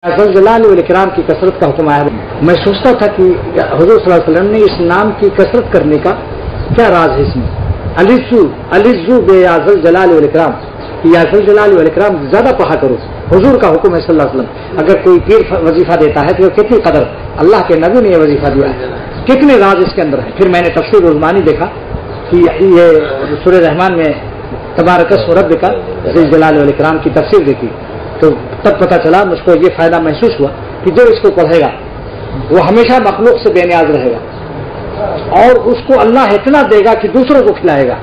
जलाल वल इकराम की कसरत का हुक्म आया। मैं सोचता था कि हुजूर सल्लल्लाहु अलैहि वसल्लम ने इस नाम की कसरत करने का क्या राज है इसमें। अलिज़्ज़ु बेयाज़ल जलाल वल इकराम, याज़ल जलाल वल इकराम ज्यादा पढ़ा करो। हुजूर का हुक्म है सल्लल्लाहु अलैहि वसल्लम। अगर कोई पीर वजीफा देता है तो कितनी कदर, अल्लाह के नबी ने यह वजीफा दिया है, कितने राज इसके अंदर है। फिर मैंने तफसीर उस्मानी देखा कि ये सूरह रहमान में तबारकस रब्बिका ज़िल जलाल वल इकराम की तफसीर देखी तो तब पता चला, मुझको ये फायदा महसूस हुआ कि जो इसको पढ़ेगा वो हमेशा मखलूक से बेनियाज रहेगा और उसको अल्लाह इतना देगा कि दूसरों को खिलाएगा।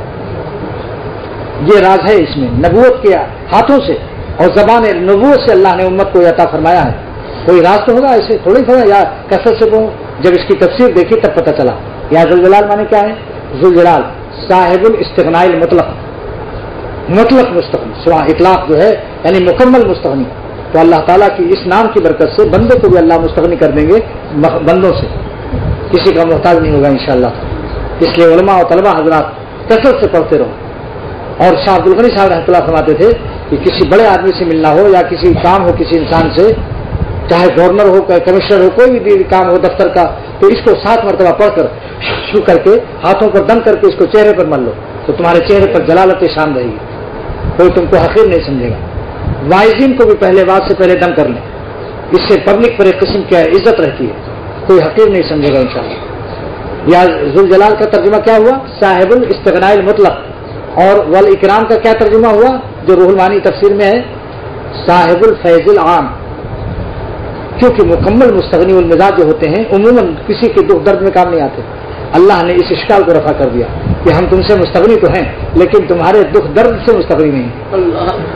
ये राज है इसमें, नबूवत के हाथों से और ज़बान नबूवत से अल्लाह ने उम्मत को अता फरमाया है। कोई राज तो होगा, ऐसे थोड़ी थोड़ा या कसरत से जब इसकी तफसीर देखी तब पता चला। या ज़ुल जलाल माने क्या है? ज़ुल जलाल साहिबुल इस्तिग़नाइल मुतलक, मुतलक मुस्तग़नी, सिवा इतलाक जो है यानी मुकम्मल मुस्तग़नी। तो अल्लाह ताला की इस नाम की बरकत से बंदे को भी अल्लाह मुस्तग़नी कर देंगे बंदों से, किसी का मोहताज नहीं होगा इंशाअल्लाह। इसलिए उलमा और तलबा हजरात कसरत से पढ़ते रहो। और शाह अब्दुल गनी साहब रहमतुल्लाह फरमाते थे कि किसी बड़े आदमी से मिलना हो या किसी काम हो किसी इंसान से, चाहे गवर्नर हो कमिश्नर हो, कोई भी काम हो दफ्तर का, तो इसको 7 मरतबा पढ़कर शुरू करके हाथों पर दम करके इसको चेहरे पर मल लो तो तुम्हारे चेहरे पर जलालत शान रहेगी, कोई तुमको हकीर नहीं समझेगा। वाइजीन को भी पहले बात से पहले दम कर लें, इससे पब्लिक पर एक किस्म की इज्जत रहती है, कोई हकीर नहीं समझेगा इंशाअल्लाह। या ज़ुल जलाल का तर्जुमा क्या हुआ? साहिबुल इस्तिग़नाइल मुतलक। और वल इकराम का क्या तर्जुमा हुआ जो रूहुल मानी तफसीर में है? साहिबुल फैज़िल आम। क्योंकि मुकम्मल मुस्तग़नी वल मिजाज जो होते हैं उमूमन किसी के दुख दर्द में काम नहीं आते। अल्लाह ने इस इश्काल को रफा कर दिया कि हम तुमसे मुस्तग़नी तो हैं लेकिन तुम्हारे दुख दर्द से मुस्तग़नी नहीं,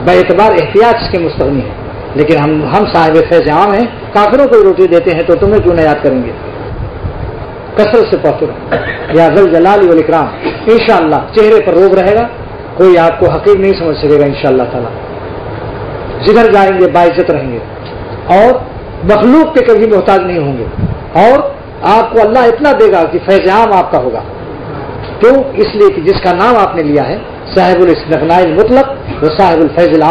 बेएतबार एहतियाज के मुस्तग़नी है। लेकिन हम साहिब फैज़ आम हैं, काफिरों को रोटी देते हैं तो तुम्हें क्यों न याद करेंगे। कसरत से पढ़ते रहो या ज़ुल जलाल वल इकराम, इंशाअल्लाह चेहरे पर रोब रहेगा, कोई आपको हकीर नहीं समझ सकेगा इंशाअल्लाह ताला। जिधर जाएंगे बाइज्जत रहेंगे और मखलूक के कभी मोहताज नहीं होंगे और आपको अल्लाह इतना देगा कि फैज़ आम आपका होगा। क्यों? इसलिए कि जिसका नाम आपने लिया है साहिबुल इस्तिग़नाइल मुतलक व साहिबुल फैज़िल आम।